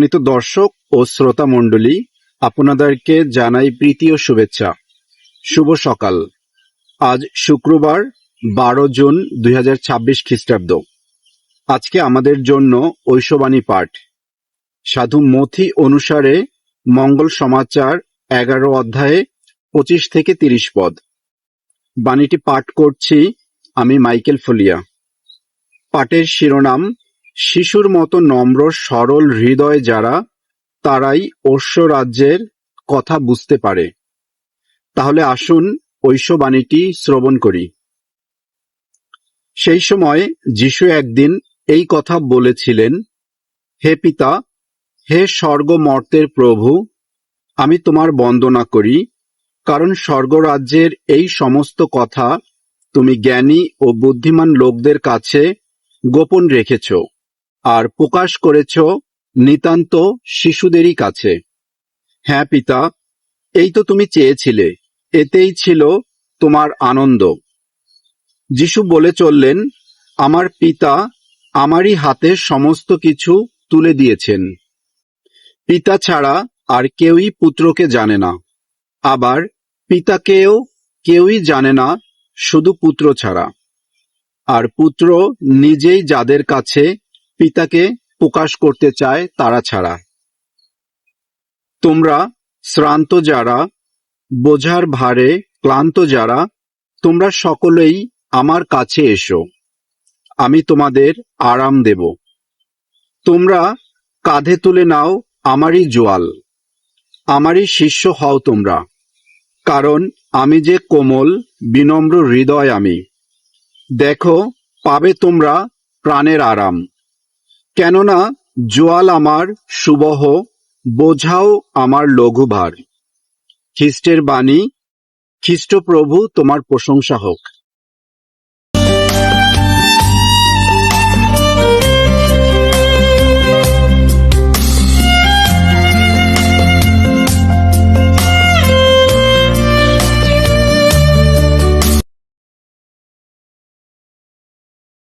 সম্মানিত দর্শক ও শ্রোতা মণ্ডলী, আপনাদেরকে জানাই প্রীতি ও শুভেচ্ছা। শুভ সকাল। আজ শুক্রবার 12 জুন 2026 খ্রিস্টাব্দ। আজকে আমাদের জন্য ঐশবাণী পাঠ। সাধু মথি অনুসারে মঙ্গল সমাচার 11 অধ্যায়ে 25 থেকে 30 পদ। বাণীটি পাঠ করছি আমি মাইকেল ফলিয়া। পাঠের শিরোনাম, শিশুর মতো নম্র সরল হৃদয় যারা, তারাই ঐশ্ব রাজ্যের কথা বুঝতে পারে। তাহলে আসুন ঐশবাণীটি শ্রবণ করি। সেই সময় যিশু একদিন এই কথা বলেছিলেন, হে পিতা, হে স্বর্গমর্তের প্রভু, আমি তোমার বন্দনা করি, কারণ স্বর্গরাজ্যের এই সমস্ত কথা তুমি জ্ঞানী ও বুদ্ধিমান লোকদের কাছে গোপন রেখেছ আর প্রকাশ করেছ নিতান্ত শিশুদেরই কাছে। হ্যাঁ পিতা, এই তো তুমি চেয়েছিলে, এতেই ছিল তোমার আনন্দ। যিশু বলে চললেন, আমার পিতা আমারই হাতে সমস্ত কিছু তুলে দিয়েছেন। পিতা ছাড়া আর কেউই পুত্রকে জানে না, আবার পিতাকেও কেউই জানে না শুধু পুত্র ছাড়া, আর পুত্র নিজেই যাদের কাছে পিতাকে প্রকাশ করতে চায় তারা ছাড়া। তোমরা শ্রান্ত যারা, বোঝার ভারে ক্লান্ত যারা, তোমরা সকলেই আমার কাছে এসো, আমি তোমাদের আরাম দেব। তোমরা কাঁধে তুলে নাও আমারই জোয়াল, আমারই শিষ্য হও তোমরা, কারণ আমি যে কোমল বিনম্র হৃদয় আমি। দেখো, পাবে তোমরা প্রাণের আরাম। কেননা জোয়াল আমার সুবহ, বোঝাও আমার লঘু ভার। খ্রিস্টের বাণী। খ্রিস্টপ্রভু তোমার প্রশংসা হোক।